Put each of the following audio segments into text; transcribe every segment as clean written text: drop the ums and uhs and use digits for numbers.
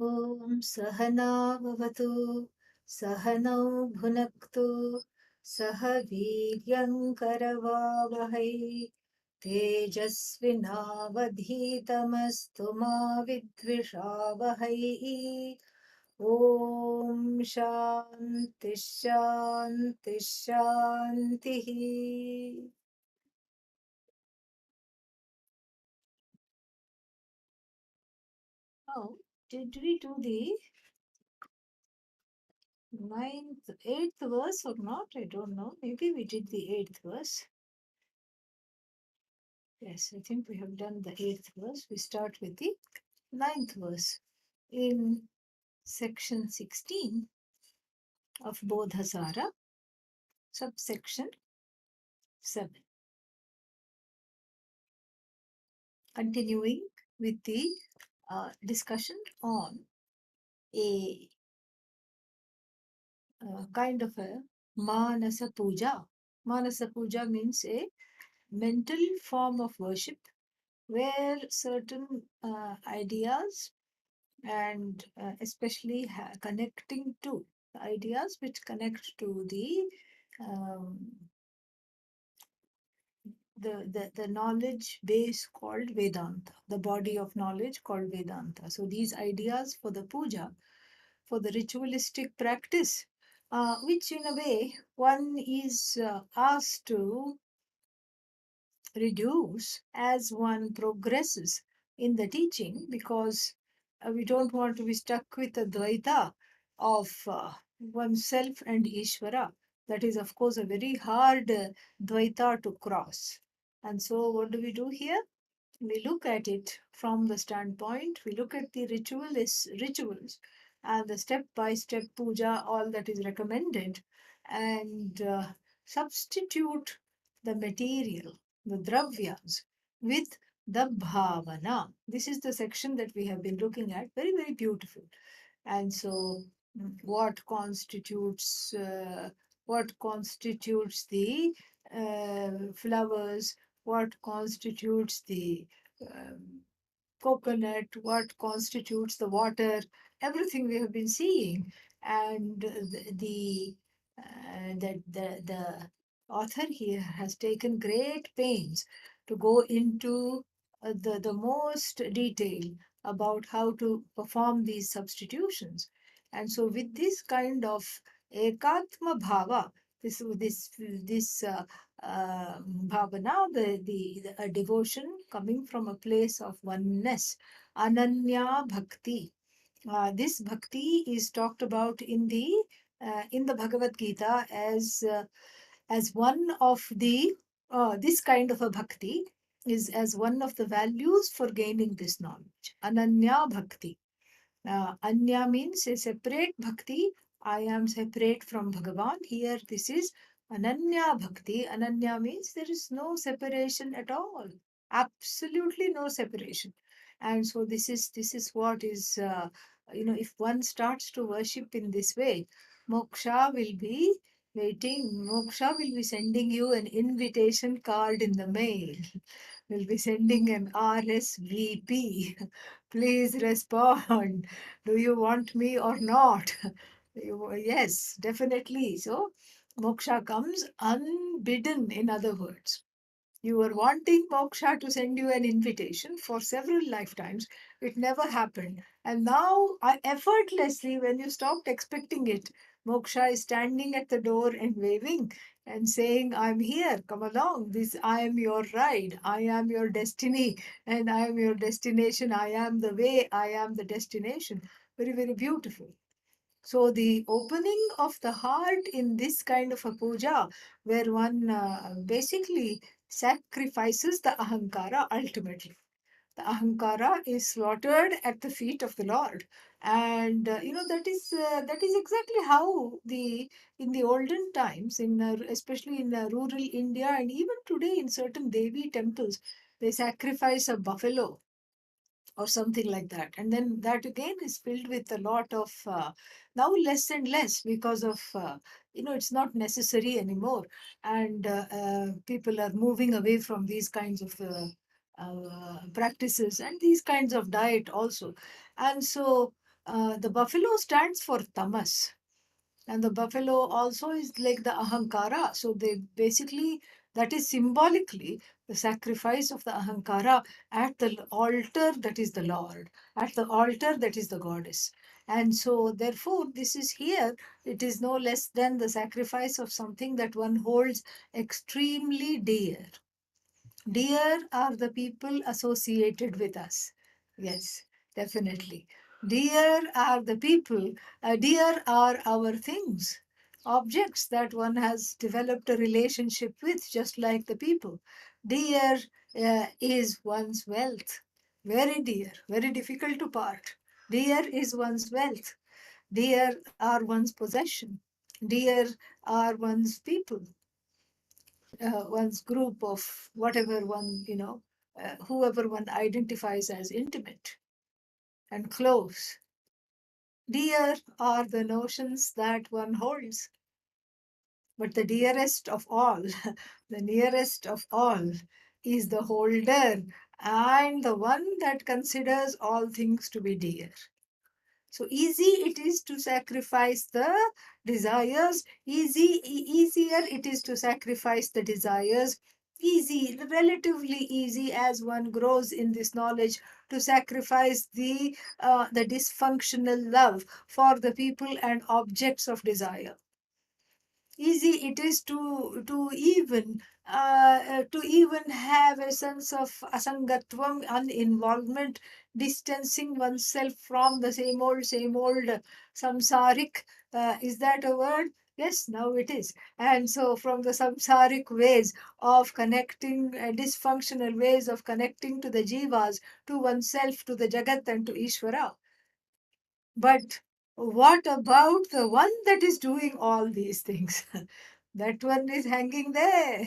ॐ सहना भवतु सहनौ भुनक्तु सह वीर्यङ्करवावहै तेजस्विनावधीतमस्तु मा विद्विषावहै ॐ शान्ति शान्ति शान्तिः. Oh, did we do the eighth verse or not? I don't know. Maybe we did the eighth verse. Yes, I think we have done the eighth verse. We start with the ninth verse in section 16 of Bodhasara, subsection 7. Continuing with the discussion on a kind of a Manasa Puja. Manasa Puja means a mental form of worship where certain ideas and especially connecting to ideas which connect to um, the knowledge base called Vedanta, the body of knowledge called Vedanta. So these ideas for the puja, for the ritualistic practice, which in a way one is asked to reduce as one progresses in the teaching, because we don't want to be stuck with the dvaita of oneself and Ishvara. That is, of course, a very hard dvaita to cross. And so, what do we do here? We look at it from the standpoint, we look at the rituals and the step by step puja, all that is recommended, and substitute the material, the dravyas, with the bhavana. This is the section that we have been looking at, very, very beautiful. And so, what constitutes the flowers, what constitutes the um, coconut, what constitutes the water, everything we have been seeing. And the author here has taken great pains to go into the most detail about how to perform these substitutions. And so, with this kind of ekatma bhava, this bhavana, a devotion coming from a place of oneness, ananya bhakti. This bhakti is talked about in the Bhagavad Gita as one of the this kind of a bhakti is as one of the values for gaining this knowledge. Ananya bhakti. Anya means a separate bhakti. I am separate from Bhagavan. Here, this is Ananya bhakti. Ananya means there is no separation at all. Absolutely no separation. And so this is what is if one starts to worship in this way, moksha will be waiting. Moksha will be sending you an invitation card in the mail. Will be sending an RSVP. Please respond. Do you want me or not? Yes, definitely. So, moksha comes unbidden, in other words. You were wanting moksha to send you an invitation for several lifetimes. It never happened. And now, effortlessly, when you stopped expecting it, moksha is standing at the door and waving and saying, I'm here, come along. I am your ride. I am your destiny. And I am your destination. I am the way. I am the destination. Very, very beautiful. So the opening of the heart in this kind of a puja, where one basically sacrifices the ahankara ultimately. The ahankara is slaughtered at the feet of the Lord, and that is exactly how in the olden times, especially in rural India and even today in certain Devi temples, they sacrifice a buffalo or something like that. And then that again is filled with a lot of, now less and less, because of, it's not necessary anymore. And people are moving away from these kinds of practices and these kinds of diet also. And so, The buffalo stands for tamas, and the buffalo also is like the ahankara. So they basically, that is symbolically the sacrifice of the ahankara at the altar, that is the Lord, at the altar, that is the goddess. And so therefore this is here, it is no less than the sacrifice of something that one holds extremely dear. Dear are the people associated with us. Yes, definitely. Dear are the people, dear are our things, objects that one has developed a relationship with, just like the people. Dear is one's wealth. Very dear, very difficult to part. Dear is one's wealth. Dear are one's possession. Dear are one's people, one's group of whatever one, whoever one identifies as intimate and close. Dear are the notions that one holds. But the dearest of all, the nearest of all, is the holder and the one that considers all things to be dear. So easy it is to sacrifice the desires, easier it is to sacrifice the desires, easy, relatively easy as one grows in this knowledge to sacrifice the dysfunctional love for the people and objects of desire. Easy it is to even have a sense of asangatvam, uninvolvement, distancing oneself from the same old samsaric. Is that a word? Yes, now it is. And so, from the samsaric ways of connecting, dysfunctional ways of connecting to the jivas, to oneself, to the jagat, and to Ishvara. But what about the one that is doing all these things? That one is hanging there,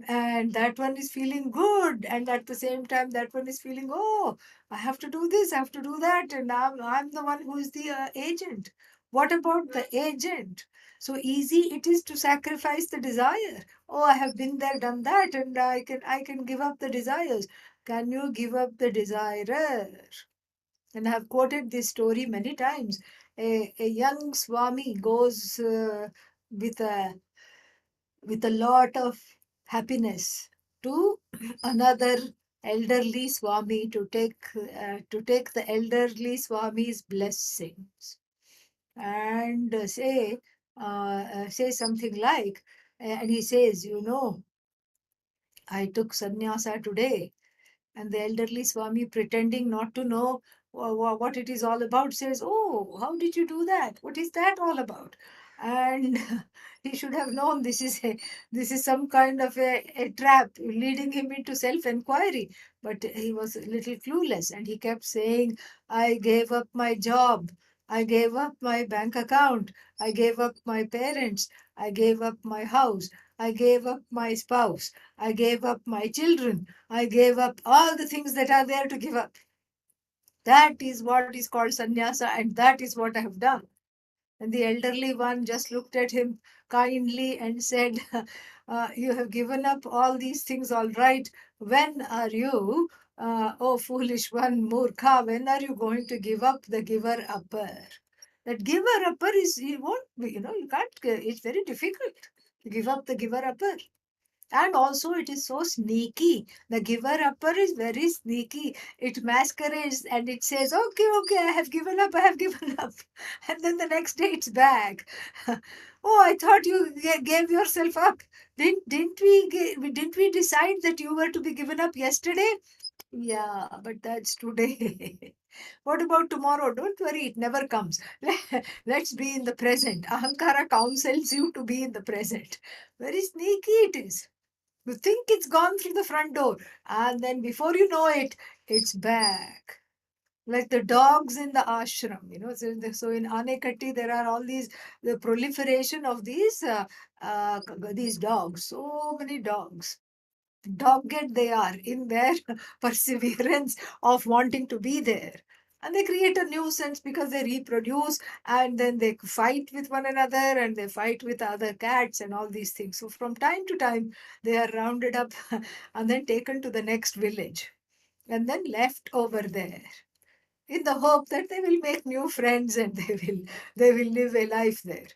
and that one is feeling good, and at the same time that one is feeling, oh, I have to do this, I have to do that, and I'm the one who is the agent. What about the agent? So easy it is to sacrifice the desire. Oh, I have been there, done that, and I can give up the desires. Can you give up the desire? And I have quoted this story many times. A young Swami goes with a with a lot of happiness to another elderly Swami to take the elderly Swami's blessings and say something like, and he says, I took sannyasa today. And the elderly Swami, pretending not to know what it is all about, says, oh, how did you do that? What is that all about? And he should have known this is some kind of a trap leading him into self-inquiry. But he was a little clueless, and he kept saying, I gave up my job. I gave up my bank account. I gave up my parents. I gave up my house. I gave up my spouse. I gave up my children. I gave up all the things that are there to give up. That is what is called sannyasa, and that is what I have done. And the elderly one just looked at him kindly and said, you have given up all these things, all right. When are you, oh foolish one, Murkha, when are you going to give up the giver upper? That giver upper is, you won't, you can't, it's very difficult to give up the giver upper. And also, it is so sneaky. The giver upper is very sneaky. It masquerades and it says, okay, okay, I have given up, I have given up. And then the next day it's back. Oh, I thought you gave yourself up. Didn't we decide that you were to be given up yesterday? Yeah, but that's today. What about tomorrow? Don't worry, it never comes. Let's be in the present. Ahankara counsels you to be in the present. Very sneaky it is. You think it's gone through the front door, and then before you know it, it's back. Like the dogs in the ashram, So in Anekatti, there are all the proliferation of these dogs. So many dogs. Dogged they are in their perseverance of wanting to be there. And they create a nuisance because they reproduce, and then they fight with one another, and they fight with other cats and all these things. So from time to time, they are rounded up and then taken to the next village and then left over there. in the hope that they will make new friends and they will live a life there.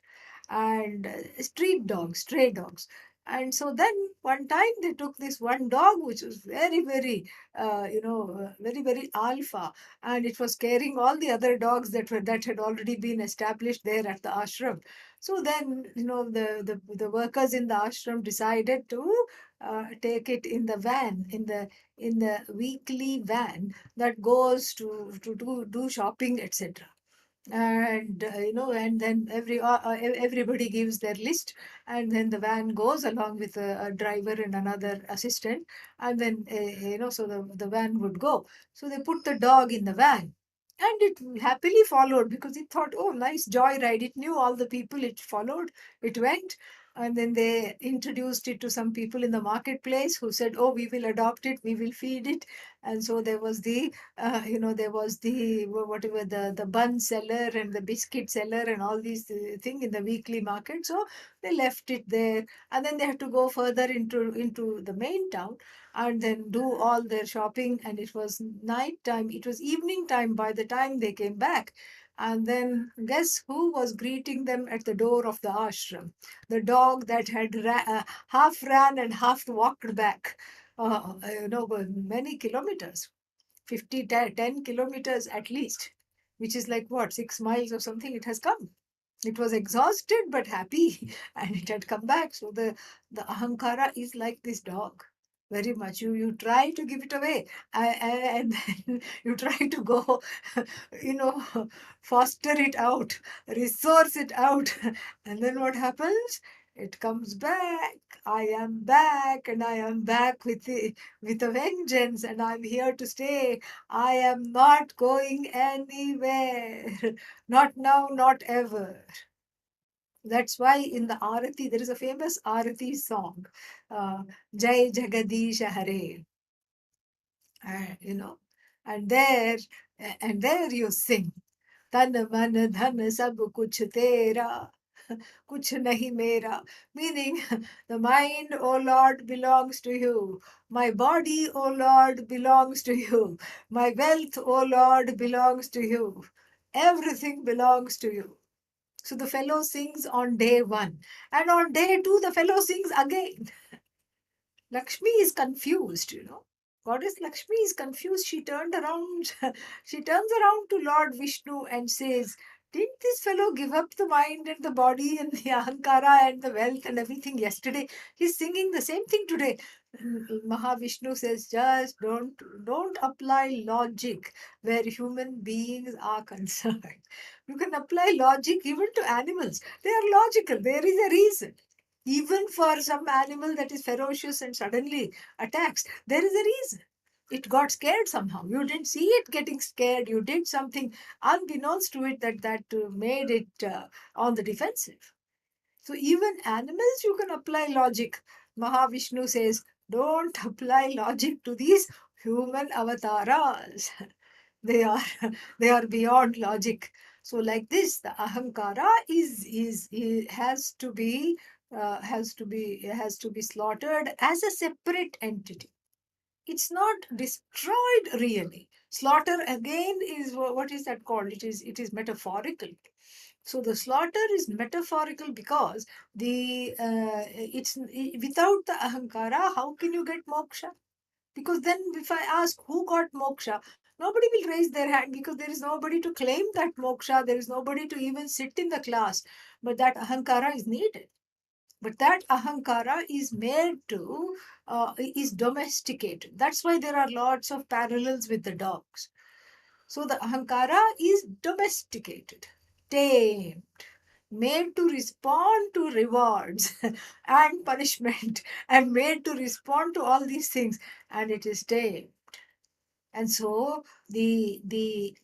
And street dogs, stray dogs. And so then one time they took this one dog which was very, very, very, very alpha, and it was scaring all the other dogs that had already been established there at the ashram. So then, the workers in the ashram decided to take it in the van, in the weekly van that goes to do shopping, etc. And and then everybody gives their list, and then the van goes along with a driver and another assistant, and then so the van would go. So they put the dog in the van, and it happily followed because it thought, oh, nice joyride. It knew all the people, it followed, it went. And then they introduced it to some people in the marketplace who said, oh, we will adopt it, we will feed it. And so there was the whatever, the bun seller and the biscuit seller and all these thing in the weekly market. So they left it there, and then they had to go further into the main town and then do all their shopping. And it was night time, it was evening time by the time they came back. And then guess who was greeting them at the door of the ashram? The dog that had half ran and half walked back, many kilometers, 10 kilometers at least, which is like what, 6 miles or something. It has come. It was exhausted but happy, and it had come back. So the ahankara is like this dog. Very much. You try to give it away, and then you try to go, you know, foster it out, resource it out, and then what happens? It comes back. I am back, and I am back with a vengeance, and I'm here to stay. I am not going anywhere. Not now, not ever. That's why in the Arati, there is a famous Arati song, Jai Jagadish Hare, you know, and there, and there you sing, Tan Man Dhan Sab Kuch Tera, Kuch Nahi Mera, meaning the mind, O Lord, belongs to you. My body, O Lord, belongs to you. My wealth, O Lord, belongs to you. Everything belongs to you. So the fellow sings on day one. And on day two, the fellow sings again. Lakshmi is confused. Goddess Lakshmi is confused. She turned around, she turns around to Lord Vishnu and says, didn't this fellow give up the mind and the body and the ahankara and the wealth and everything yesterday? He's singing the same thing today. Mahavishnu says, just don't apply logic where human beings are concerned. You can apply logic even to animals. They are logical. There is a reason. Even for some animal that is ferocious and suddenly attacks, there is a reason. It got scared somehow. You didn't see it getting scared. You did something unbeknownst to it that made it on the defensive. So even animals, you can apply logic. Mahavishnu says, don't apply logic to these human avatars. They are they are beyond logic. So like this, the ahankara has to be slaughtered as a separate entity. It's not destroyed really. Slaughter again is what is that called? It is metaphorical. So the slaughter is metaphorical because without the ahankara, how can you get moksha? Because then, if I ask who got moksha, nobody will raise their hand because there is nobody to claim that moksha. There is nobody to even sit in the class. But that ahankara is needed. But that ahankara is domesticated. That's why there are lots of parallels with the dogs. So the ahankara is domesticated, tamed, made to respond to rewards and punishment, and made to respond to all these things, and it is tamed. And so the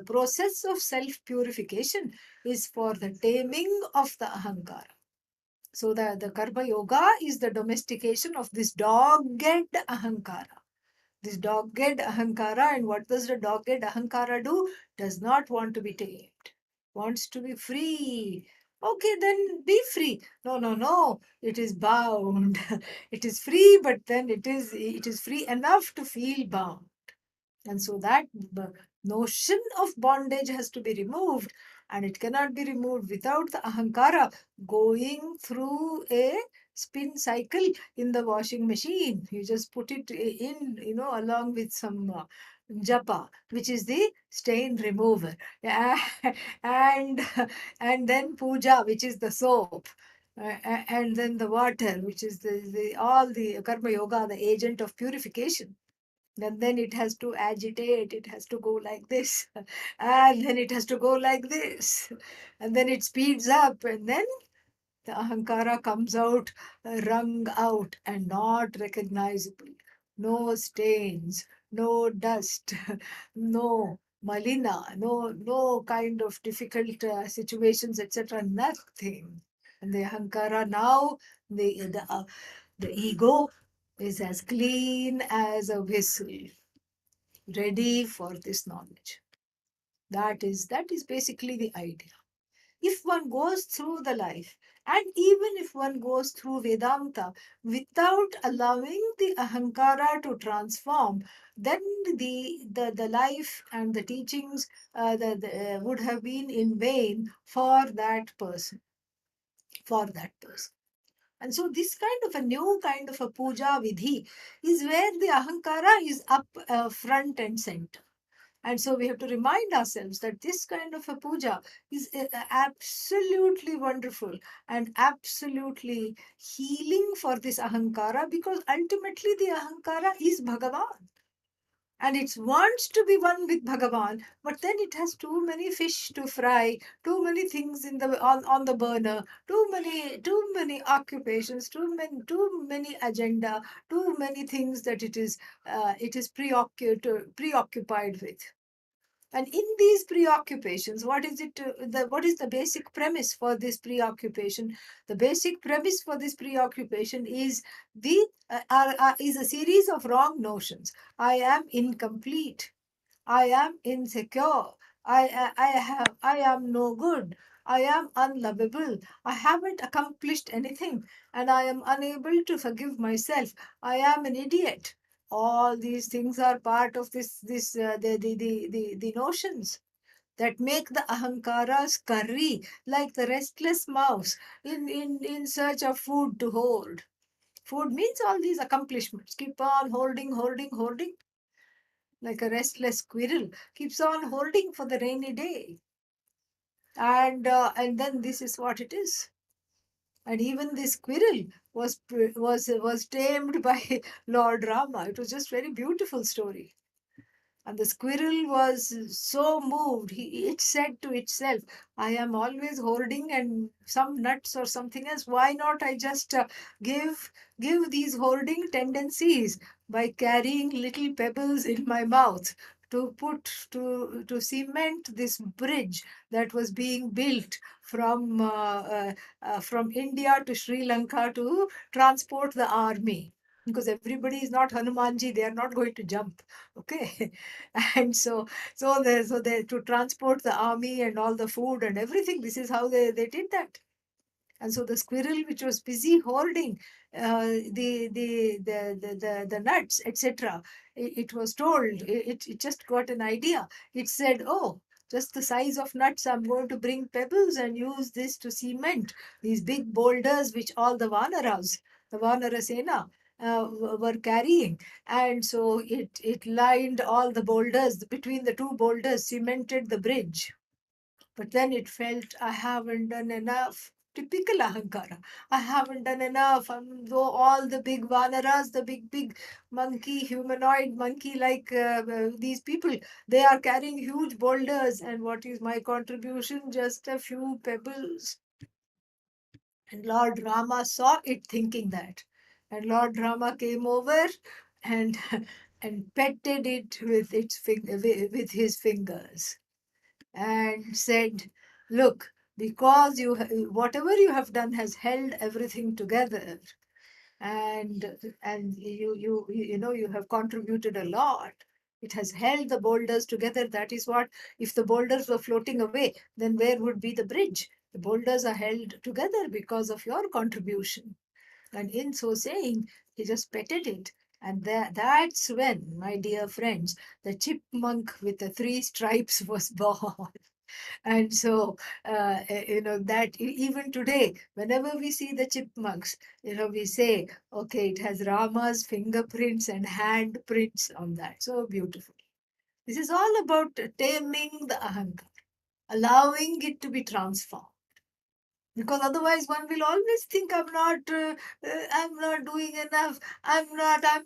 process of self purification is for the taming of the ahankara. So the karma yoga is the domestication of this dogged ahankara. This dogged ahankara, and what does the dogged ahankara do? Does not want to be tamed, wants to be free. Okay, then be free. No, no, no. It is bound. It is free, but then it is free enough to feel bound. And so that notion of bondage has to be removed, and it cannot be removed without the ahankara going through a spin cycle in the washing machine. You just put it in, along with some japa, which is the stain remover. Yeah, and and then puja, which is the soap. And then the water, which is the all the karma yoga, the agent of purification. And then it has to agitate, it has to go like this, and then it has to go like this, and then it speeds up, and then the ahankara comes out, wrung out, and not recognizable. No stains, no dust, no malina, no kind of difficult situations, etc. Nothing. And the ahankara now, the ego is as clean as a whistle, ready for this knowledge. That is basically the idea. If one goes through the life, and even if one goes through Vedanta without allowing the ahankara to transform, then the life and the teachings would have been in vain for that person. For that person. And so this kind of a new kind of a puja vidhi is where the ahankara is up front and center. And so we have to remind ourselves that this kind of a puja is absolutely wonderful and absolutely healing for this ahankara, because ultimately the ahankara is Bhagavan. And it wants to be one with Bhagavan, but then it has too many fish to fry, too many things on the burner, too many occupations, too many agenda, too many things that it is preoccupied with. And in these preoccupations, what is the basic premise for this preoccupation? The basic premise for this preoccupation is is a series of wrong notions. I am incomplete. I am insecure. I am no good. I am unlovable. I haven't accomplished anything, and I am unable to forgive myself. I am an idiot. All these things are part of the notions that make the ahankara scurry like the restless mouse in search of food to hold. Food means all these accomplishments. Keep on holding, holding, holding, like a restless squirrel keeps on holding for the rainy day. And then this is what it is. And even this squirrel was tamed by Lord Rama. It was just very beautiful story. And the squirrel was so moved, it said to itself, I am always holding and some nuts or something else. Why not I just give these holding tendencies by carrying little pebbles in my mouth to cement this bridge that was being built from India to Sri Lanka to transport the army. Because everybody is not Hanumanji, they are not going to jump. Okay. And so they to transport the army and all the food and everything, this is how they did that. And so the squirrel, which was busy hoarding the nuts, etc., it was told, it just got an idea. It said, oh, just the size of nuts, I'm going to bring pebbles and use this to cement these big boulders which all the Vanara Sena, were carrying. And so it lined all the boulders, between the two boulders, cemented the bridge. But then it felt, I haven't done enough. Typical ahankara. I haven't done enough. Though all the big vanaras, the big monkey, humanoid monkey like these people, they are carrying huge boulders. And what is my contribution? Just a few pebbles. And Lord Rama saw it, thinking that. And Lord Rama came over and and petted it with his fingers and said, look, because whatever you have done has held everything together, and you have contributed a lot. It has held the boulders together. That is what, if the boulders were floating away, then where would be the bridge? The boulders are held together because of your contribution. And in so saying, he just petted it And that's when, my dear friends, the chipmunk with the three stripes was born. And so, that even today, whenever we see the chipmunks, we say, okay, it has Rama's fingerprints and handprints on that. So beautiful. This is all about taming the ahankar, allowing it to be transformed, because otherwise one will always think I'm not doing enough, I'm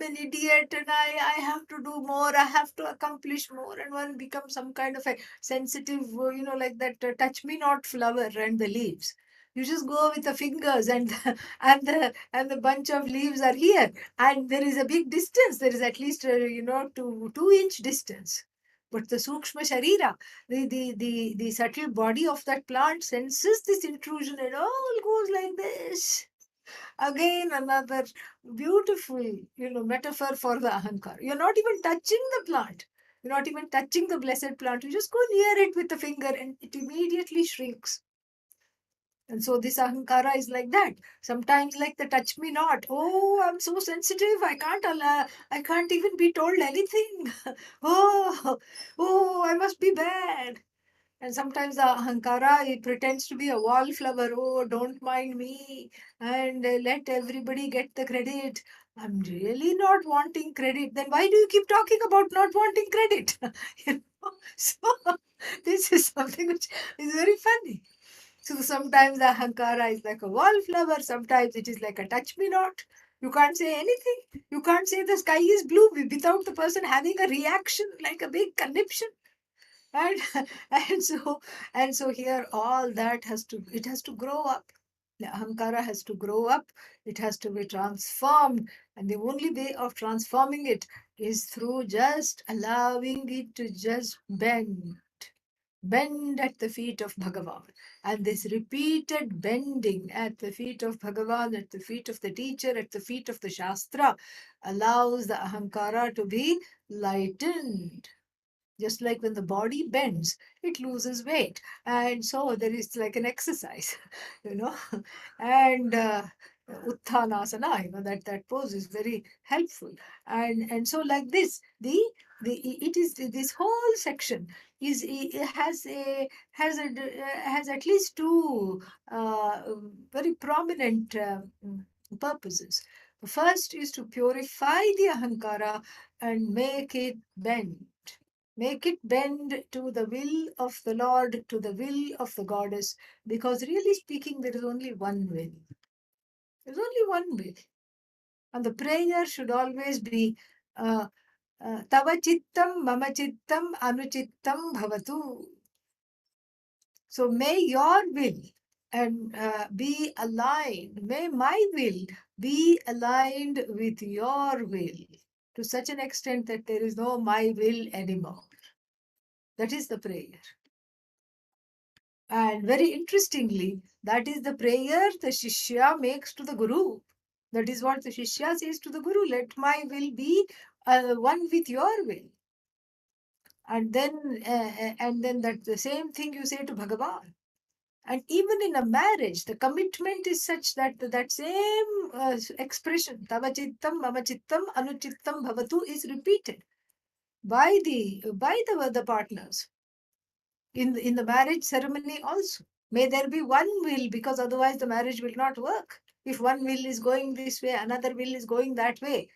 an idiot, and I have to do more, I have to accomplish more, and one becomes some kind of a sensitive, like that touch me not flower and the leaves. You just go with the fingers, and and the bunch of leaves are here, and there is a big distance, there is at least 2-inch distance. But the sukshma sharira, the subtle body of that plant senses this intrusion and all goes like this. Again, another beautiful, metaphor for the ahankar. You're not even touching the plant. You're not even touching the blessed plant. You just go near it with the finger and it immediately shrinks. And so this ahankara is like that. Sometimes like the touch me not. Oh, I'm so sensitive. I can't even be told anything. Oh, oh, I must be bad. And sometimes the ahankara, it pretends to be a wallflower. Oh, don't mind me, and let everybody get the credit. I'm really not wanting credit. Then why do you keep talking about not wanting credit? you know? So this is something which is very funny. So sometimes the ahankara is like a wallflower. Sometimes it is like a touch me not. You can't say anything. You can't say the sky is blue without the person having a reaction, like a big conniption. And and so here all that has to grow up. The ahankara has to grow up, it has to be transformed, and the only way of transforming it is through just allowing it to just bend at the feet of Bhagavan. And this repeated bending at the feet of Bhagavan, at the feet of the teacher, at the feet of the Shastra, allows the ahankara to be lightened. Just like when the body bends, it loses weight. And so there is like an exercise, you know. And Uttanasana, that pose is very helpful. And so like this, the it is this whole section is it has at least two very prominent purposes. The first is to purify the ahankara and make it bend to the will of the Lord, to the will of the goddess, because really speaking, there is only one will. There's only one will. And the prayer should always be Tava chittam, mama chittam, anuchittam bhavatu. So may your will and be aligned, may my will be aligned with your will to such an extent that there is no my will anymore. That is the prayer. And very interestingly, that is the prayer the Shishya makes to the Guru. That is what the Shishya says to the Guru, let my will be one with your will. And then that the same thing you say to Bhagavan. And even in a marriage, the commitment is such that that same expression, Tava chittam, mama chittam, anuchittam bhavatu, is repeated by the partners in the marriage ceremony also. May there be one will, because otherwise the marriage will not work. If one will is going this way, another will is going that way.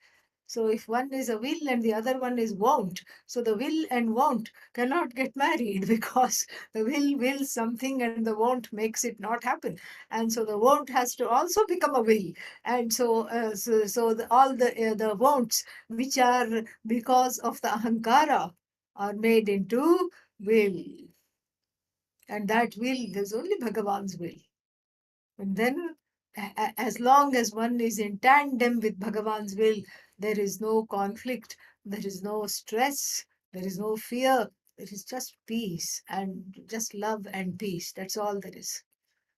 So if one is a will and the other one is won't, so the will and won't cannot get married because the will wills something and the won't makes it not happen. And so the won't has to also become a will. And all the won'ts, which are because of the ahankara, are made into will. And that will, there's only Bhagavan's will. And then, as long as one is in tandem with Bhagavan's will, there is no conflict, there is no stress, there is no fear, there is just peace and just love and peace. That's all there is.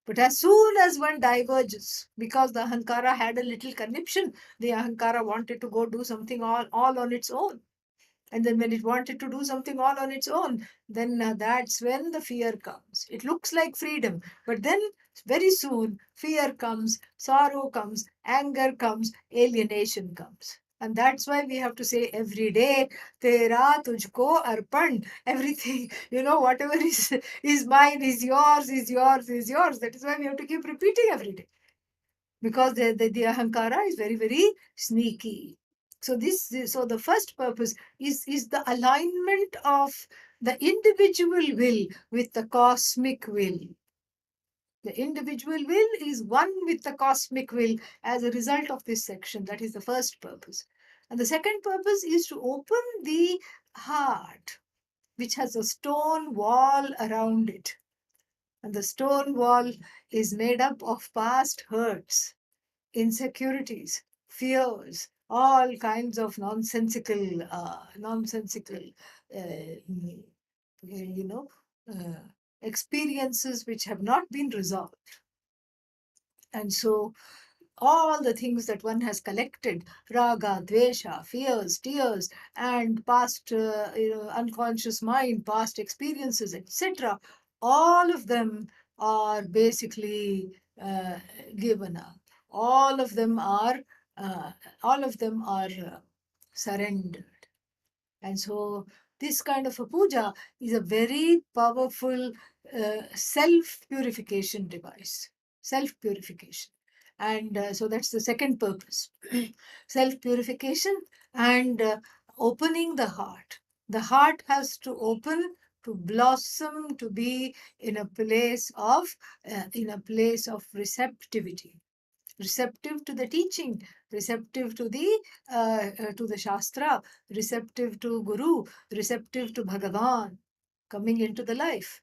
But as soon as one diverges, because the Ahankara had a little conniption, the Ahankara wanted to go do something all on its own. And then when it wanted to do something all on its own, then that's when the fear comes. It looks like freedom, but then very soon fear comes, sorrow comes, anger comes, alienation comes. And that's why we have to say every day, Tera tujhko arpan. Everything, whatever is mine, is yours, is yours, is yours. That is why we have to keep repeating every day. Because the ahankara is very, very sneaky. So the first purpose is the alignment of the individual will with the cosmic will. The individual will is one with the cosmic will as a result of this section. That is the first purpose. And the second purpose is to open the heart, which has a stone wall around it. And the stone wall is made up of past hurts, insecurities, fears, all kinds of nonsensical, mm, you know, uh, experiences which have not been resolved. And so all the things that one has collected, raga, dvesha, fears, tears, and past unconscious mind, past experiences, etc., all of them are basically given up. All of them are uh, surrendered. And so this kind of a puja is a very powerful self-purification device. Self-purification. And so that's the second purpose. Self-purification and opening the heart. The heart has to open to blossom, to be in a place of receptivity, receptive to the teaching, receptive to the Shastra, receptive to Guru, receptive to Bhagavan coming into the life.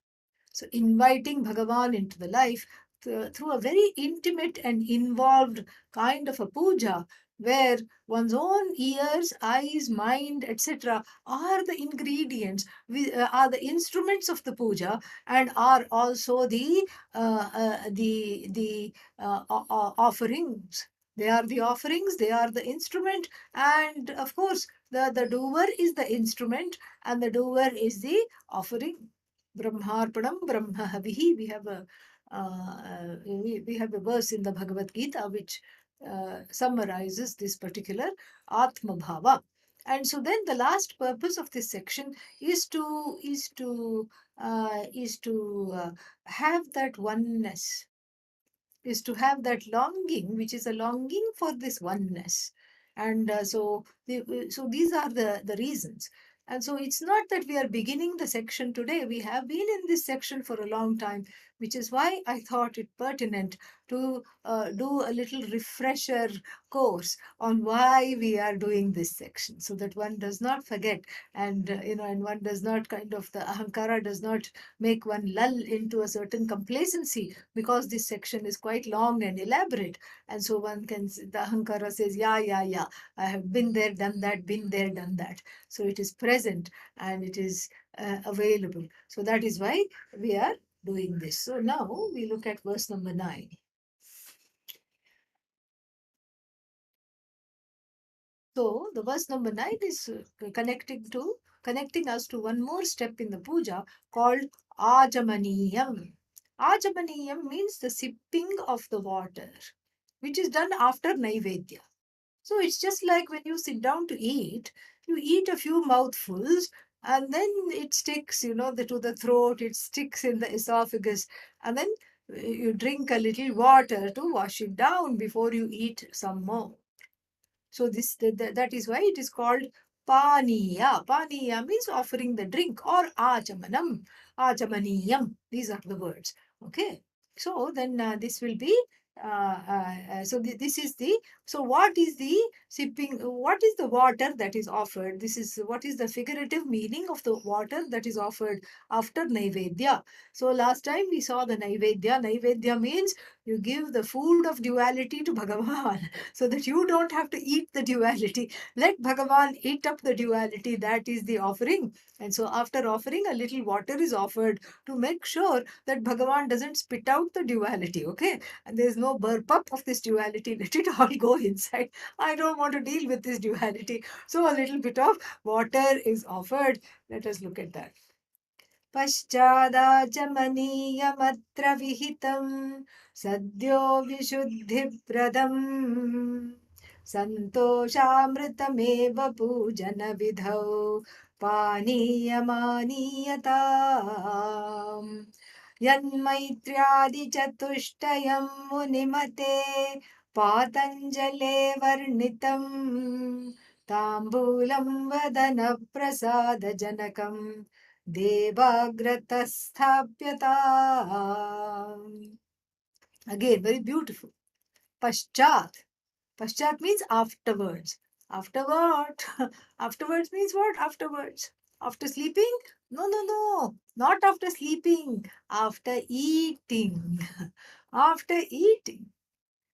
So inviting Bhagavan into the life through a very intimate and involved kind of a puja where one's own ears, eyes, mind, etc. are the ingredients, are the instruments of the puja, and are also the offerings. They are the offerings, they are the instrument, and of course, the doer is the instrument, and the doer is the offering. Brahmarpanam Brahmahavihi. We have a verse in the Bhagavad Gita which summarizes this particular Atma Bhava. And so then the last purpose of this section is to have that oneness, is to have that longing, which is a longing for this oneness. And so these are the reasons. And so it's not that we are beginning the section today. We have been in this section for a long time, which is why I thought it pertinent to do a little refresher course on why we are doing this section, so that one does not forget, and one does not the ahankara does not make one lull into a certain complacency, because this section is quite long and elaborate. And so the Ahankara says, yeah, yeah, yeah, I have been there, done that, been there, done that. So it is present and it is available. So that is why we are doing this. So now we look at verse number 9. So the verse number 9 is connecting us to one more step in the puja called Ajamaniyam. Ajamaniyam means the sipping of the water, which is done after Naivedya. So it's just like when you sit down to eat, you eat a few mouthfuls and then it sticks, to the throat, it sticks in the esophagus, and then you drink a little water to wash it down before you eat some more. So that is why it is called paniya. Paniya means offering the drink, or achamanam, achamaniyam. These are the words. Okay. So then this will be this is the what is the sipping, what is the water that is offered, this is what is the figurative meaning of the water that is offered after Naivedya. So last time we saw the Naivedya means you give the food of duality to Bhagavan so that you don't have to eat the duality. Let Bhagavan eat up the duality. That is the offering. And so after offering, a little water is offered to make sure that Bhagavan doesn't spit out the duality. Okay. And there's no burp up of this duality. Let it all go inside. I don't want to deal with this duality. So a little bit of water is offered. Let us look at that. पश्चादाचमनीयमत्र विहितं सद्यो विशुद्धिप्रदम् सन्तोषामृतमेव पूजनविधौ पानीयमानीयताम् यन्मैत्र्यादिचतुष्टयं मुनिमते पातञ्जले वर्णितम् ताम्बूलं वदनप्रसादजनकं देवाग्रतः स्थाप्यताम्. Again, very beautiful. Paschat. Paschat means afterwards. After what? Afterwards means what? Afterwards. After sleeping? No, no, no. Not after sleeping. After eating. After eating.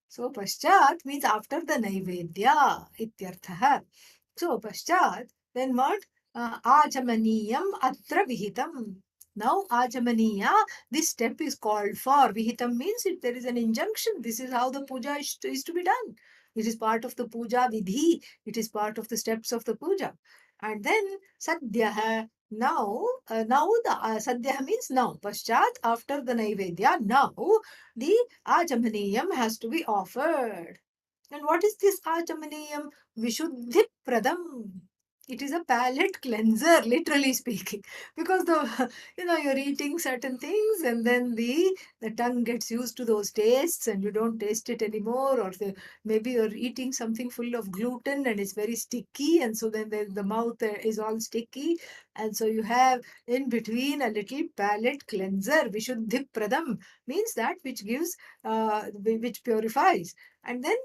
So, Paschat means after the Naivedya. Ityartha. So, Paschat, then what? Achamaniyam atra vihitam. Now, Achamaniya, this step is called for. Vihitam means if there is an injunction. This is how the puja is to be done. It is part of the puja vidhi. It is part of the steps of the puja. And then, Sadhyaha. Now the Sadhyaha means now. Paschat, after the Naivedya, now the Achamaniyam has to be offered. And what is this Achamaniyam? Vishuddhi Pradam. It is a palate cleanser, literally speaking, because the you're eating certain things and then the tongue gets used to those tastes and you don't taste it anymore, or maybe you're eating something full of gluten and it's very sticky, and so then the mouth is all sticky, and so you have in between a little palate cleanser. Vishuddhi Pradam means that which gives, which purifies, and then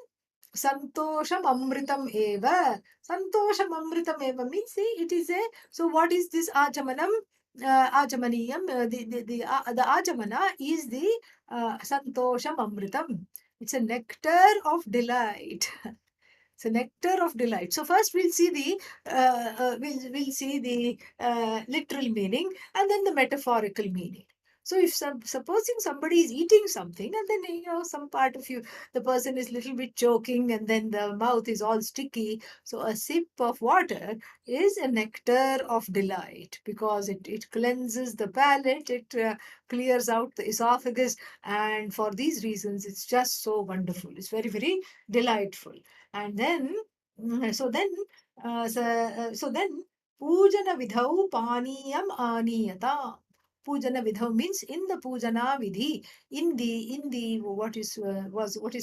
Santosham Amritam Eva. Santosham Amritam Eva means, see, it is a. So, what is this Achamanam? Achamaniyam. The Achamana is the Santosham Amritam. It's a nectar of delight. It's a nectar of delight. So first we'll see the literal meaning and then the metaphorical meaning. So if supposing somebody is eating something and then some part of you, the person is little bit choking and then the mouth is all sticky. So a sip of water is a nectar of delight because it cleanses the palate, it clears out the esophagus, and for these reasons it's just so wonderful. It's very, very delightful. And then, so then, Pujana Vidhau Paniyam Aniyata. Pujana Vidhau means in the Pujana Vidhi, in the what is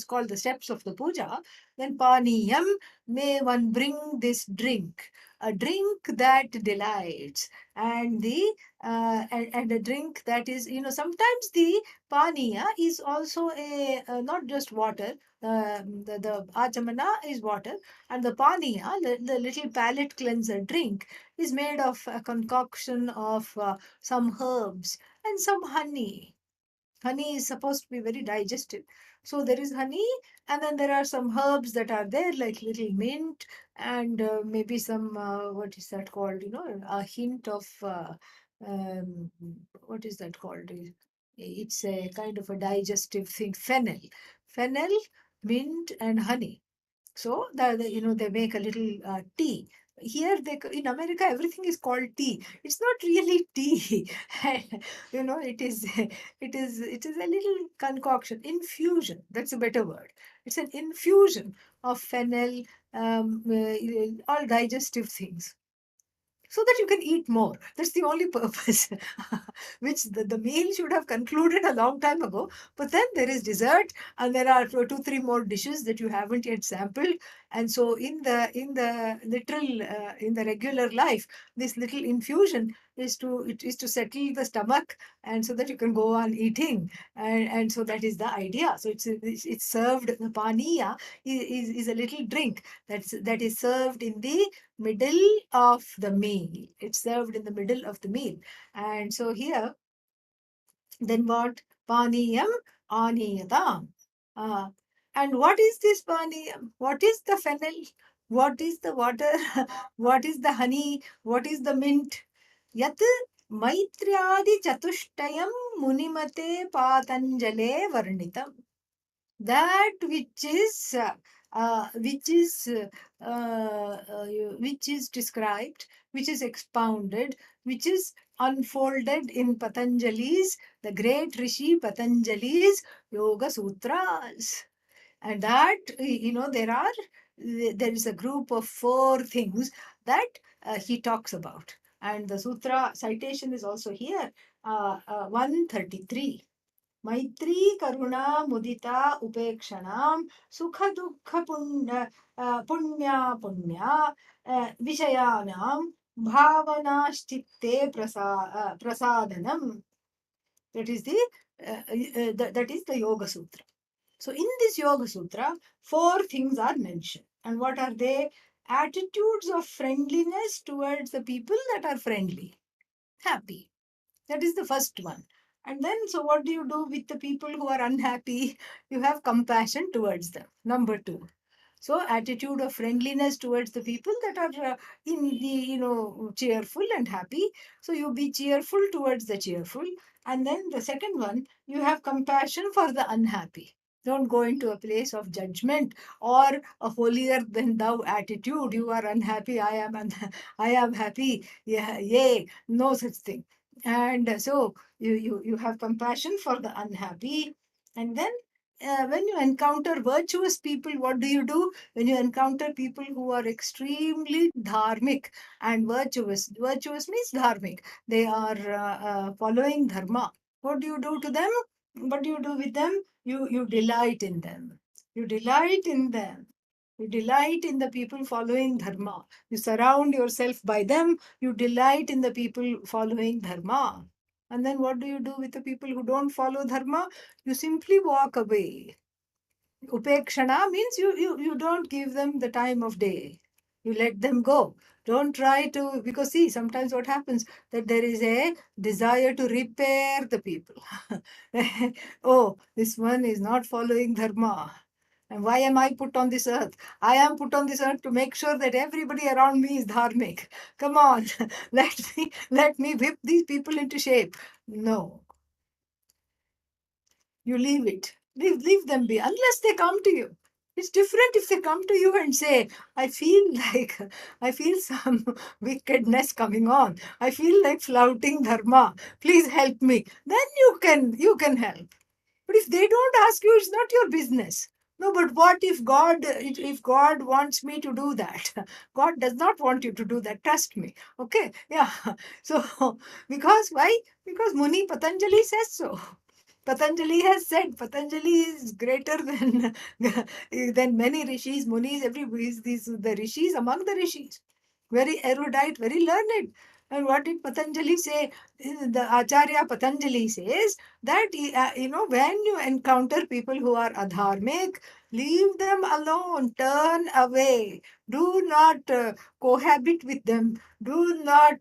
called the steps of the puja, then Paniyam, may one bring this drink, a drink that delights, and and a drink that is, sometimes the paniya is also a not just water. The Achamana is water, and the paniya, the little palate cleanser drink, is made of a concoction of some herbs and some honey. Honey is supposed to be very digestive. So there is honey, and then there are some herbs that are there, like little mint, and maybe some, what is that called? A hint of, um, what is that called? It's a kind of a digestive thing, fennel. Fennel, mint, and honey. So they make a little tea. Here in America everything is called tea. It's not really tea. It is a little concoction, infusion. That's a better word. It's an infusion of fennel, all digestive things, so that you can eat more. That's the only purpose, which the meal should have concluded a long time ago. But then there is dessert, and there are two, three more dishes that you haven't yet sampled. And so, in the literal, in the regular life, this little infusion is to settle the stomach, and so that you can go on eating. And so that is the idea. So it's served. The paniya is a little drink that is served in the middle of the meal. It's served in the middle of the meal. And so here, then what? Paniyam aniyatam. Uh, and what is this paniyam? What is the fennel? What is the water? What is the honey? What is the mint? Yat Maitriadi Chatushtayam Munimate Patanjale Varnitam. That which is described, which is expounded, which is unfolded in Patanjali's, the great Rishi Patanjali's Yoga Sutras. And that, there are there is a group of 4 things that he talks about. And the sutra citation is also here, 133. Maitri Karuna Mudita Upekshanam Sukha Dukha Punya Punya Vishayanam Bhavanashchitte Prasadanam. That is that is the Yoga Sutra. So in this Yoga Sutra, 4 things are mentioned. And what are they? Attitudes of friendliness towards the people that are friendly, happy. That is the first one. And then, so what do you do with the people who are unhappy? You have compassion towards them. Number 2. So, attitude of friendliness towards the people that are in the, cheerful and happy. So, you be cheerful towards the cheerful. And then the second one, you have compassion for the unhappy. Don't go into a place of judgment or a holier than thou attitude. You are unhappy. I am happy. Yeah, yay. No such thing. And so you have compassion for the unhappy. And then when you encounter virtuous people, what do? When you encounter people who are extremely dharmic and virtuous means dharmic, they are following dharma. What do you do to them? What do you do with them? You delight in them. You delight in them. You delight in the people following dharma. You surround yourself by them. You delight in the people following dharma. And then what do you do with the people who don't follow dharma? You simply walk away. Upekshana means you don't give them the time of day. You let them go. Don't try to, because see, sometimes what happens that there is a desire to repair the people. Oh, this one is not following dharma. And why am I put on this earth? I am put on this earth to make sure that everybody around me is dharmic. Come on, let me whip these people into shape. No, you leave it. Leave them be, unless they come to you. It's different if they come to you and say, I feel like, I feel some wickedness coming on. I feel like flouting dharma. Please help me. Then you can help. But if they don't ask you, it's not your business. No, but what if God wants me to do that? God does not want you to do that. Trust me. Okay. Yeah. So, because why? Because Muni Patanjali says so. Patanjali has said Patanjali is greater than than many rishis, munis, these the rishis among the rishis. Very erudite, very learned. And what did Patanjali say? The Acharya Patanjali says that when you encounter people who are adharmic, leave them alone, turn away. Do not cohabit with them. Do not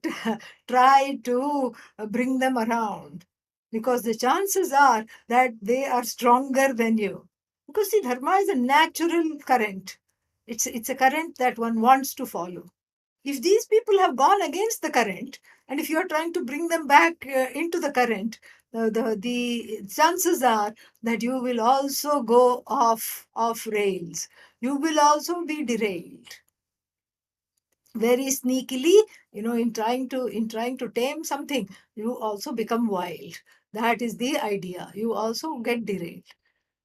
try to bring them around, because the chances are that they are stronger than you. Because see, dharma is a natural current. It's a current that one wants to follow. If these people have gone against the current, and if you are trying to bring them back into the current, the chances are that you will also go off rails. You will also be derailed very sneakily. In trying to tame something, you also become wild. That is the idea. You also get derailed.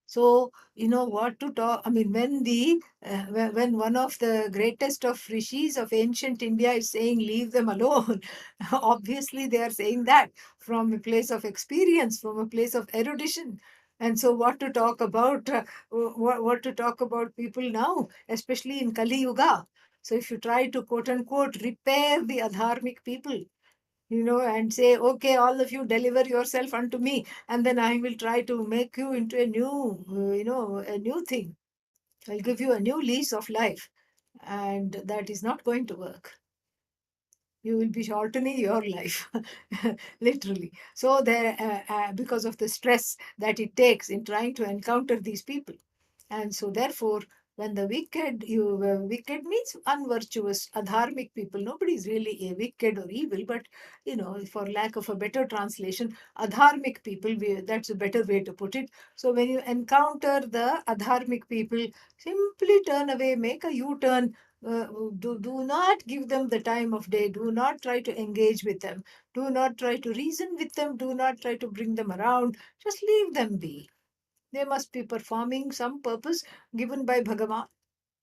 So, what to talk. I mean, when one of the greatest of rishis of ancient India is saying, leave them alone, obviously they are saying that from a place of experience, from a place of erudition. And so, what to talk about? What to talk about people now, especially in Kali Yuga? So, if you try to quote unquote repair the adharmic people, and say, okay, all of you deliver yourself unto me, and then I will try to make you into a new, a new thing. I'll give you a new lease of life. And that is not going to work. You will be shortening your life, literally. So, because of the stress that it takes in trying to encounter these people. And so, therefore, when the wicked means unvirtuous, adharmic people. Nobody is really a wicked or evil, but for lack of a better translation, adharmic people. That's a better way to put it. So when you encounter the adharmic people, simply turn away, make a U-turn. Do not give them the time of day. Do not try to engage with them. Do not try to reason with them. Do not try to bring them around. Just leave them be. They must be performing some purpose given by Bhagavan.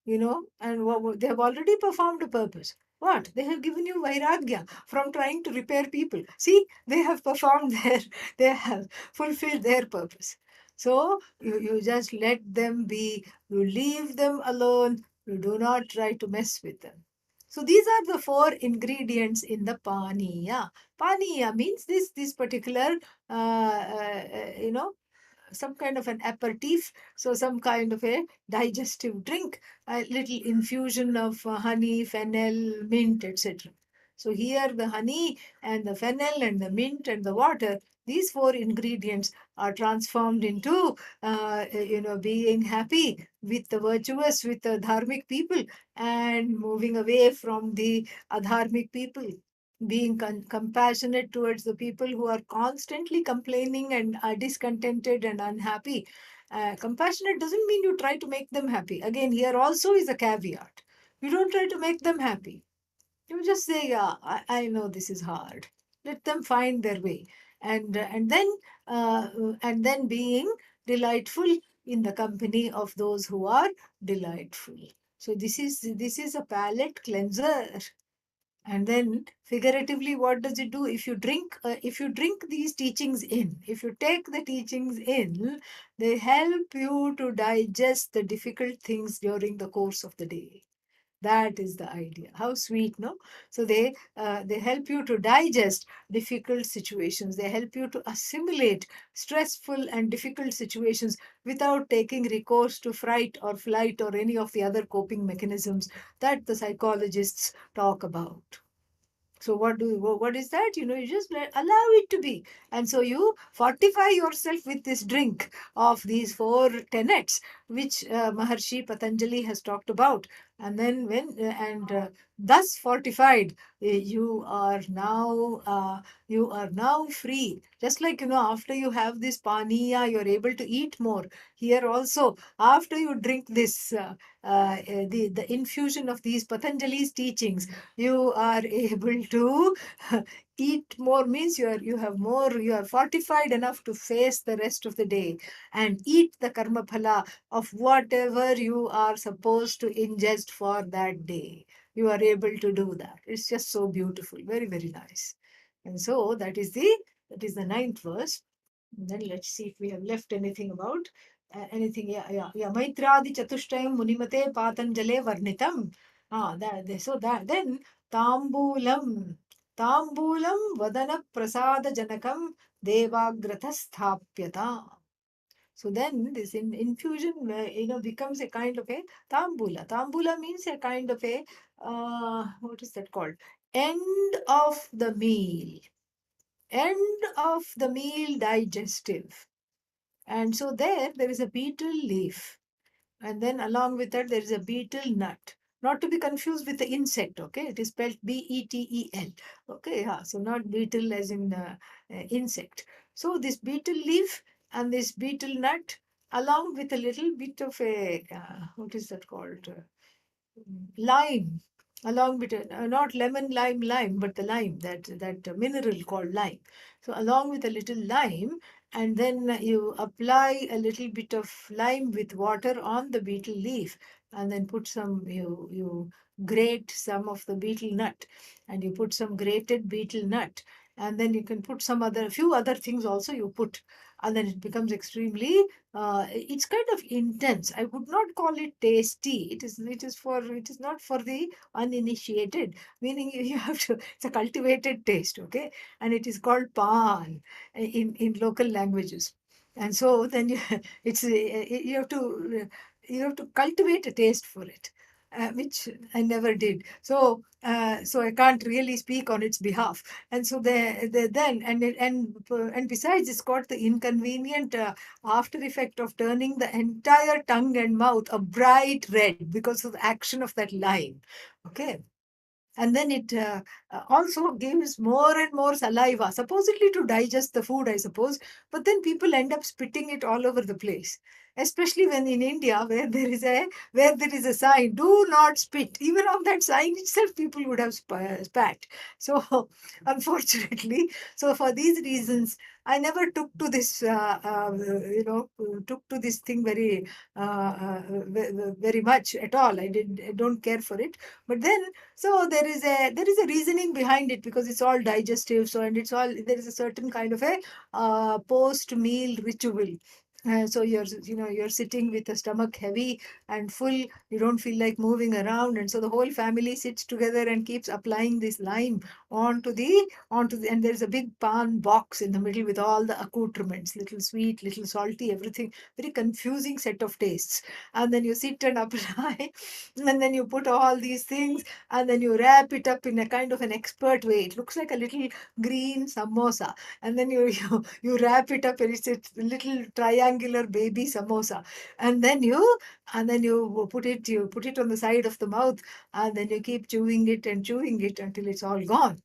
and they have already performed a purpose. What? They have given you vairagya from trying to repair people. See, they have performed they have fulfilled their purpose. So you just let them be, you leave them alone, you do not try to mess with them. So these are the four ingredients in the paniya. Paniya means this particular, some kind of an aperitif, so some kind of a digestive drink, a little infusion of honey, fennel, mint, etc. So here the honey and the fennel and the mint and the water, these four ingredients are transformed into, being happy with the virtuous, with the dharmic people, and moving away from the adharmic people, being compassionate towards the people who are constantly complaining and are discontented and unhappy. Compassionate doesn't mean you try to make them happy. Again, here also is a caveat. You don't try to make them happy. You just say, "Yeah, I know this is hard. Let them find their way," uh, and then being delightful in the company of those who are delightful. So this is a palate cleanser. And then figuratively, what does it do? If you drink these teachings in, if you take the teachings in, they help you to digest the difficult things during the course of the day. That is the idea. How sweet, no? So they help you to digest difficult situations. They help you to assimilate stressful and difficult situations without taking recourse to fright or flight or any of the other coping mechanisms that the psychologists talk about. So what is that? You just allow it to be. And so you fortify yourself with this drink of these four tenets, which Maharshi Patanjali has talked about. And then thus fortified, you are now free. Just like, after you have this paniya, you're able to eat more. Here also, after you drink this, the infusion of these Patanjali's teachings, you are able to eat more, means you are fortified enough to face the rest of the day and eat the karma phala of whatever you are supposed to ingest for that day. You are able to do that. It's just so beautiful, very, very nice. And so that is the ninth verse. And then let's see if we have left anything about anything. Yeah. Maitradi Chatuštayam Munimate Patanjale Varnitam. So that then Tambulam. Tambulam Vadana Prasada Janakam Devagratha Sthapyata. So then this infusion, becomes a kind of a tambula. Tambula means a kind of a, what is that called? End of the meal. End of the meal digestive. And so there is a betel leaf. And then along with that, there is a betel nut. Not to be confused with the insect, okay? It is spelled Betel. Okay, yeah. So not beetle as in insect. So this betel leaf and this betel nut, along with a little bit of a, what is that called? Lime, along with not lemon lime, but the lime, that mineral called lime. So along with a little lime, and then you apply a little bit of lime with water on the betel leaf, and then put some, you grate some of the betel nut, and you put some grated betel nut, and then you can put some other few other things also you put, and then it becomes extremely, it's kind of intense. I would not call it tasty. It is not for the uninitiated, meaning you have to, it's a cultivated taste, okay? And it is called pan in local languages. And so then you have to cultivate a taste for it, which I never did. So I can't really speak on its behalf. And so then and besides, it's got the inconvenient after effect of turning the entire tongue and mouth a bright red because of the action of that lime. Okay. And then it also gives more and more saliva, supposedly to digest the food, I suppose. But then people end up spitting it all over the place. especially when in India, where there is a sign, "Do not spit." Even on that sign itself, people would have spat. So, unfortunately, so for these reasons, I never took to this, took to this thing very much at all. I don't care for it. But then, so there is a reasoning behind it, because it's all digestive. So, and it's all, there is a certain kind of a post meal ritual. So you're sitting with a stomach heavy and full. You don't feel like moving around, and so the whole family sits together and keeps applying this lime onto the, and there's a big pan box in the middle with all the accoutrements, little sweet, little salty, everything. Very confusing set of tastes. And then you sit and apply, and then you put all these things, and then you wrap it up in a kind of an expert way. It looks like a little green samosa, and then you wrap it up, and it's a little triangular baby samosa, and then you put it on the side of the mouth, and then you keep chewing it until it's all gone.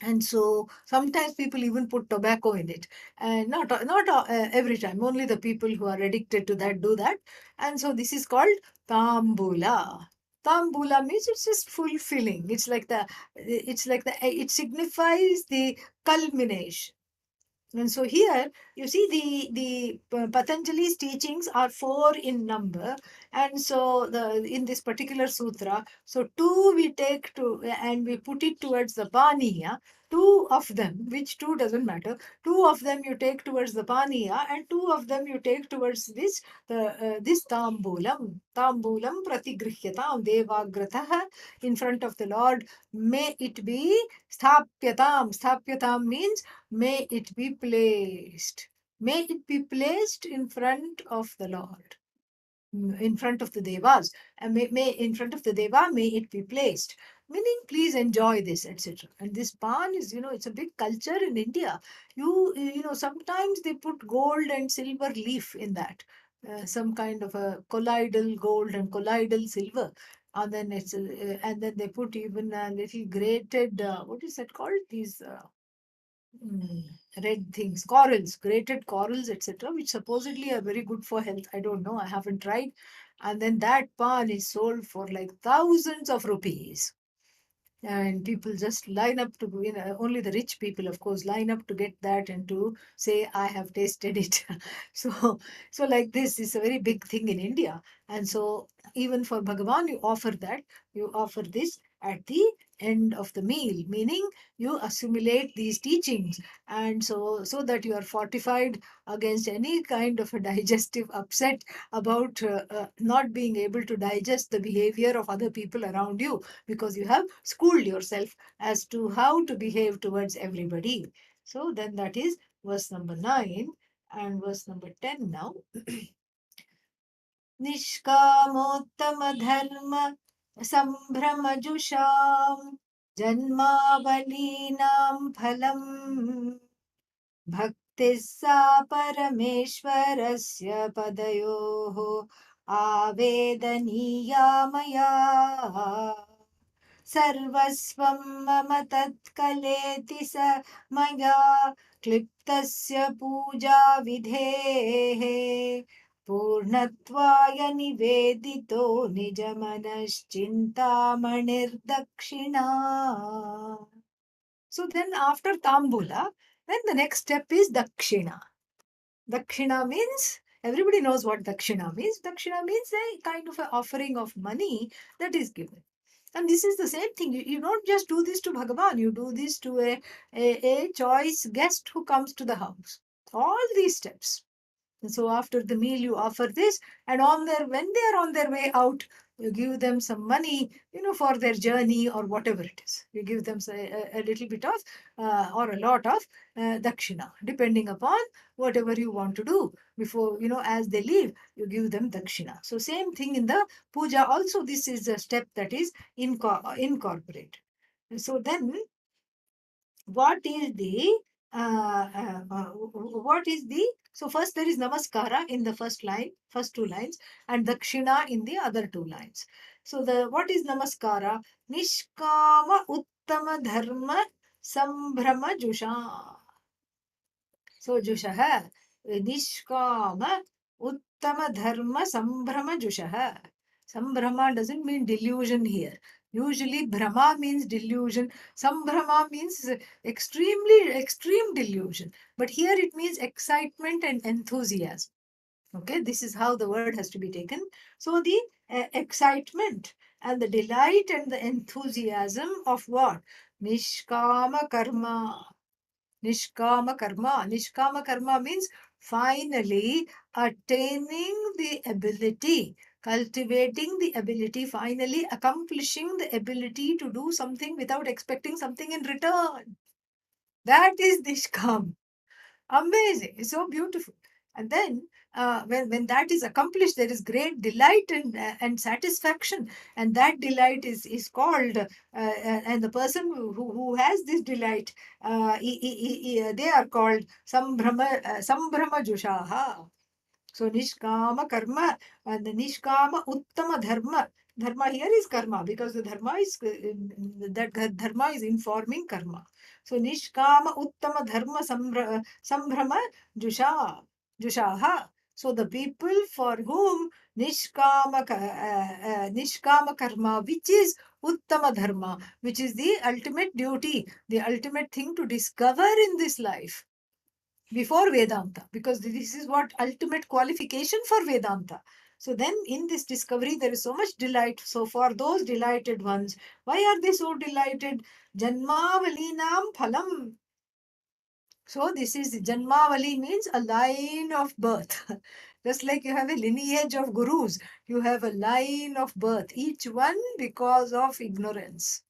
And so sometimes people even put tobacco in it, and not every time. Only the people who are addicted to that do that. And so this is called tambula. Tambula means it's just fulfilling. It signifies the culmination. And so here you see the Patanjali's teachings are four in number, and so the in this particular sutra, so two we take to and we put it towards the paniya. Two of them, which two doesn't matter. Two of them you take towards the paniya, and two of them you take towards this tambulam pratigrihyatam devagratah, in front of the Lord. May it be sthapyatam. Sthapyatam means may it be placed. May it be placed in front of the Lord, in front of the Devas. And may in front of the Deva, may it be placed. Meaning, please enjoy this, etc. And this pan is, it's a big culture in India. Sometimes they put gold and silver leaf in that. Some kind of a colloidal gold and colloidal silver. And then they put even a little grated, what is that called? These Mm, red things, corals, grated corals, etc., which supposedly are very good for health. I don't know, I haven't tried. And then that pan is sold for like thousands of rupees, and people just line up to only the rich people, of course, line up to get that and to say, I have tasted it. So like this is a very big thing in India. And so even for Bhagavan, you offer this at the end of the meal, meaning you assimilate these teachings, and so that you are fortified against any kind of a digestive upset about not being able to digest the behavior of other people around you, because you have schooled yourself as to how to behave towards everybody. So then that is verse number 9, and verse number 10 now. निष्कामोत्तम धर्म सम्भ्रमजुषाम् जन्मावलीनां फलम् भक्तिः सा परमेश्वरस्य पदयोः आवेदनीया मया सर्वस्वं मम तत्कलेति स मया क्लिप्तस्य पूजा विधेः पूर्णत्वाय निवेदितो निजमनश्चिन्तामणिर्दक्षिणा. So then after Tambula, then the next step is Dakshina. Dakshina means, everybody knows what Dakshina means. Dakshina means a kind of an offering of money that is given. And this is the same thing. You don't just do this to Bhagavan, you do this to a choice guest who comes to the house. All these steps. And so after the meal, you offer this, and when they are on their way out, you give them some money, for their journey or whatever it is. You give them a little bit of or a lot of dakshina, depending upon whatever you want to do before, as they leave, you give them dakshina. So same thing in the puja. Also, this is a step that is incorporated. So then what is the what is the so first there is namaskara in the first two lines, and dakshina in the other two lines. So the what is namaskara? Nishkama uttama dharma sambhrama jusha. So jusha nishkama Uttama dharma sambrama jushaha. Sambrama doesn't mean delusion here. Usually, brahma means delusion. Sambrama means extreme delusion. But here it means excitement and enthusiasm. Okay, this is how the word has to be taken. So, the excitement and the delight and the enthusiasm of what? Nishkama karma. Nishkama karma. Nishkama karma means finally attaining the ability, cultivating the ability, finally accomplishing the ability to do something without expecting something in return. That is Nishkam. Amazing. It's so beautiful. And then when that is accomplished, there is great delight and satisfaction. And that delight is called, and the person who has this delight, they are called Sambrahma Jushaha. So Nishkama Karma and the Nishkama Uttama Dharma. Dharma here is karma because the dharma is that dharma is informing karma. So Nishkama Uttama Dharma Sambrahma Jushaha. So the people for whom Nishkama Karma, which is Uttama Dharma, which is the ultimate duty, the ultimate thing to discover in this life before Vedanta, because this is what ultimate qualification for Vedanta. So then in this discovery, there is so much delight. So for those delighted ones, why are they so delighted? Janmavalinam phalam. So this is Janmavali means a line of birth. Just like you have a lineage of gurus, you have a line of birth, each one because of ignorance.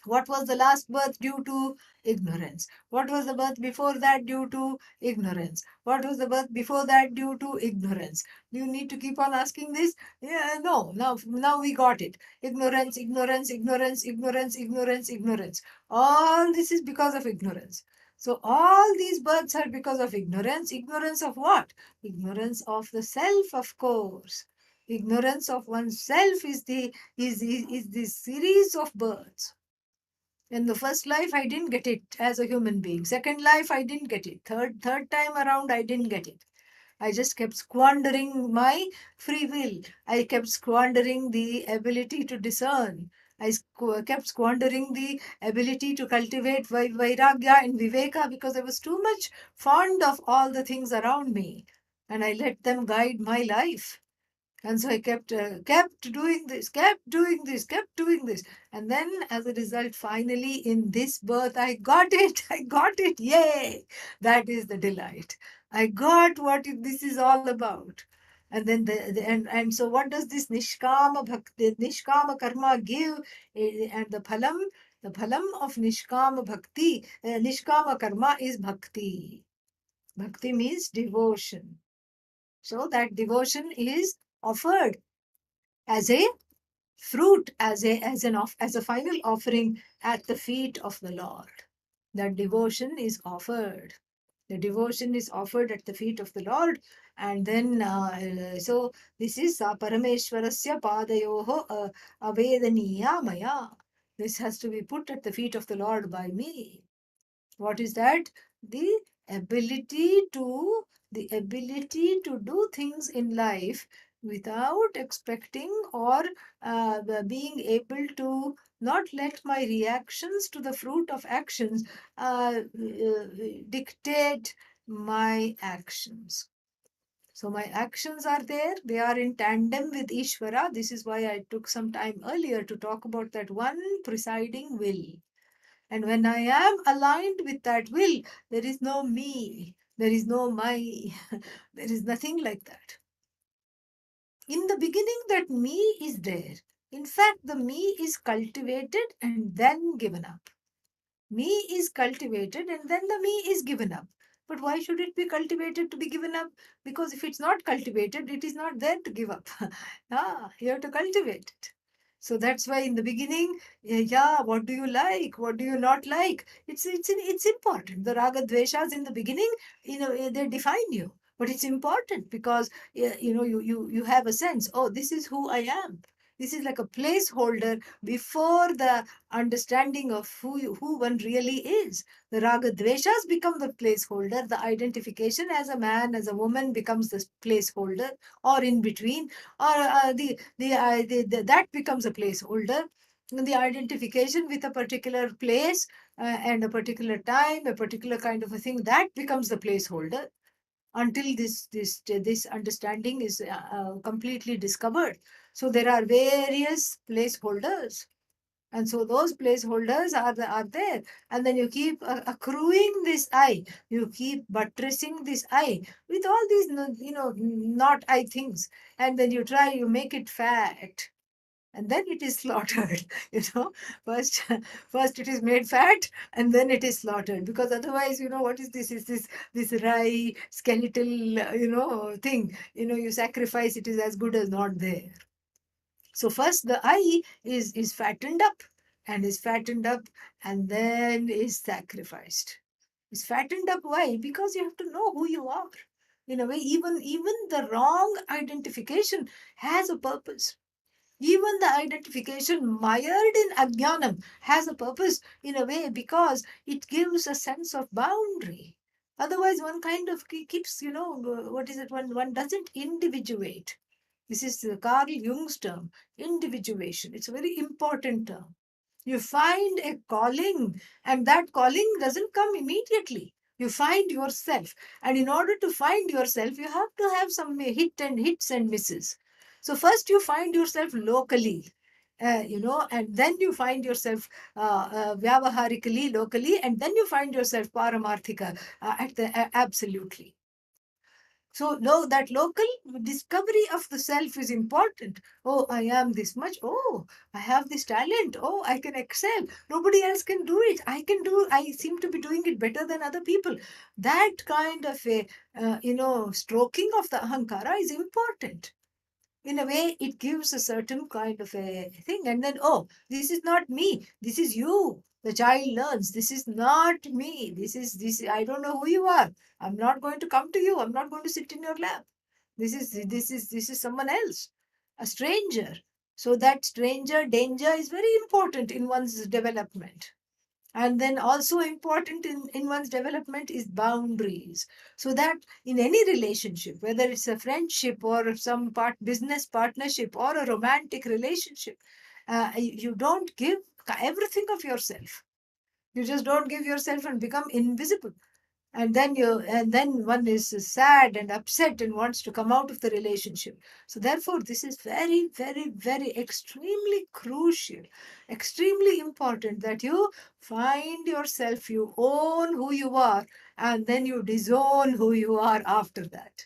What was the last birth due to ignorance? What was the birth before that due to ignorance? What was the birth before that due to ignorance? Do you need to keep on asking this? Yeah, no. Now we got it. Ignorance, ignorance, ignorance, ignorance, ignorance, ignorance. All this is because of ignorance. So all these births are because of ignorance. Ignorance of what? Ignorance of the self, of course. Ignorance of oneself is this series of births. In the first life, I didn't get it as a human being. Second life, I didn't get it. Third time around, I didn't get it. I just kept squandering my free will. I kept squandering the ability to discern. Kept squandering the ability to cultivate vairagya and viveka because I was too much fond of all the things around me. And I let them guide my life. And so I kept doing this, kept doing this, kept doing this. And then as a result, finally in this birth, I got it. I got it. Yay. That is the delight. I got this is all about. And then and so what does this Nishkama Bhakti, Nishkama Karma give? And the phalam of Nishkama Bhakti, Nishkama Karma is Bhakti. Bhakti means devotion. So that devotion is offered as a fruit, as a final offering at the feet of the Lord. That devotion is offered. The devotion is offered at the feet of the Lord, and then so this is Parameshwarasya Padayoho Avedaniya Maya. This has to be put at the feet of the Lord by me. What is that? The ability to do things in life without expecting or being able to not let my reactions to the fruit of actions dictate my actions. So my actions are there, they are in tandem with Ishvara. This is why I took some time earlier to talk about that one presiding will. And when I am aligned with that will, there is no me, there is no my, there is nothing like that. In the beginning, that me is there. In fact, the me is cultivated and then given up. Me is cultivated and then the me is given up. But why should it be cultivated to be given up? Because if it's not cultivated, it is not there to give up. You have to cultivate it. So that's why in the beginning, yeah, what do you like? What do you not like? It's important. The raga dveshas in the beginning, they define you. But it's important because you have a sense. Oh, this is who I am. This is like a placeholder before the understanding of who one really is. The raga dveshas become the placeholder. The identification as a man, as a woman becomes the placeholder, or in between, or that becomes a placeholder. And the identification with a particular place and a particular time, a particular kind of a thing, that becomes the placeholder until this understanding is completely discovered. So there are various placeholders, and so those placeholders are there, and then you keep accruing this I, you keep buttressing this I with all these not I things, and then you make it fat, and then it is slaughtered. First first it is made fat, and then it is slaughtered, because otherwise, what is this? Is this rye skeletal thing? You sacrifice, it is as good as not there. So first the I is fattened up, and then is sacrificed. Is fattened up. Why? Because you have to know who you are. In a way, even the wrong identification has a purpose. Even the identification mired in ajnanam has a purpose, in a way, because it gives a sense of boundary. Otherwise, one kind of keeps, what is it? One doesn't individuate. This is Carl Jung's term, individuation. It's a very important term. You find a calling, and that calling doesn't come immediately. You find yourself, and in order to find yourself, you have to have some hits and misses. So first you find yourself locally, and then you find yourself vyavaharically, locally, and then you find yourself paramarthika, at the absolutely. So no, that local discovery of the self is important. Oh, I am this much. Oh, I have this talent. Oh, I can excel. Nobody else can do it. I can do. I seem to be doing it better than other people. That kind of a stroking of the ahankara is important. In a way, it gives a certain kind of a thing, and then, oh, this is not me, this is you. The child learns, this is not me, this, I don't know who you are. I'm not going to come to you, I'm not going to sit in your lap. This is someone else, a stranger. So that stranger danger is very important in one's development. And then also important in one's development is boundaries. So that in any relationship, whether it's a friendship or some business partnership or a romantic relationship, you don't give everything of yourself. You just don't give yourself and become invisible. And then one is sad and upset and wants to come out of the relationship. So therefore, this is very, very, very extremely crucial, extremely important, that you find yourself, you own who you are, and then you disown who you are after that.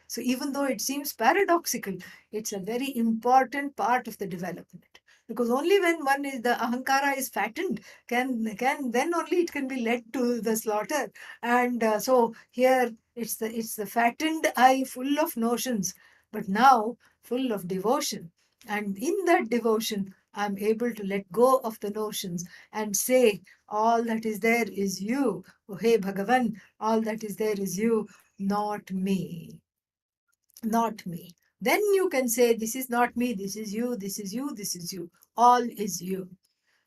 So even though it seems paradoxical, it's a very important part of the development. Because only when one is the ahankara is fattened, can then only it can be led to the slaughter. And so here it's the fattened I, full of notions, but now full of devotion. And in that devotion, I'm able to let go of the notions and say, all that is there is you. Oh, hey Bhagavan, all that is there is you, not me, not me. Then you can say, this is not me, this is you, this is you, this is you. All is you.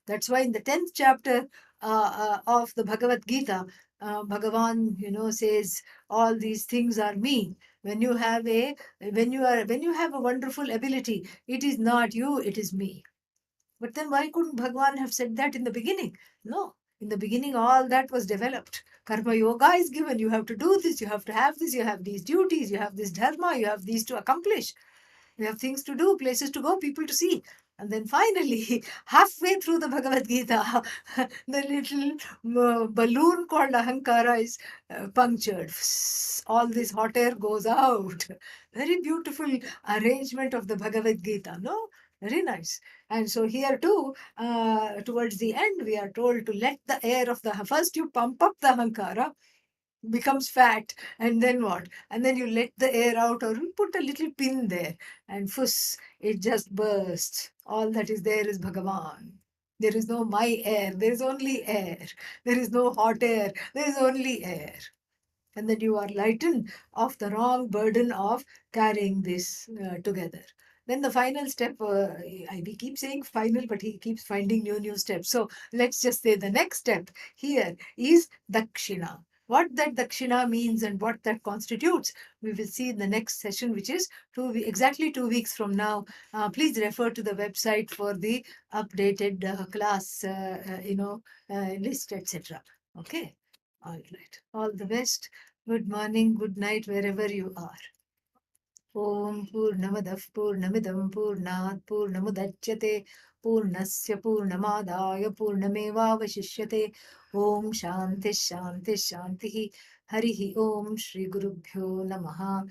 That's why in the 10th chapter of the Bhagavad Gita, Bhagavan, says, all these things are me. When you have a wonderful ability, it is not you, it is me. But then why couldn't Bhagwan have said that in the beginning? No. In the beginning, all that was developed. Karma yoga is given. You have to do this, you have to have this, you have these duties, you have this dharma, you have these to accomplish. You have things to do, places to go, people to see. And then finally, halfway through the Bhagavad Gita, the little balloon called Ahankara is punctured. All this hot air goes out. Very beautiful arrangement of the Bhagavad Gita, no? Very nice. And so here too, towards the end, we are told to let the air of the, first you pump up the Ahankara, becomes fat, and then what? And then you let the air out, or you put a little pin there, and fuss, it just bursts. All that is there is Bhagavan. There is no my air, there is only air. There is no hot air, there is only air. And then you are lightened of the wrong burden of carrying this together. Then the final step, we keep saying final, but he keeps finding new steps. So let's just say the next step here is dakshina. What that dakshina means and what that constitutes, we will see in the next session, which is exactly 2 weeks from now. Please refer to the website for the updated class, list, etc. Okay. All right. All the best. Good morning, good night, wherever you are. Om Purnamadah Purnamidam Purnat Purnamudachyate Purnasya Purnamadaya Purnamevavashishyate. Om Shanti Shanti Shanti. Harihi Om Shri Gurubhyo Namaha.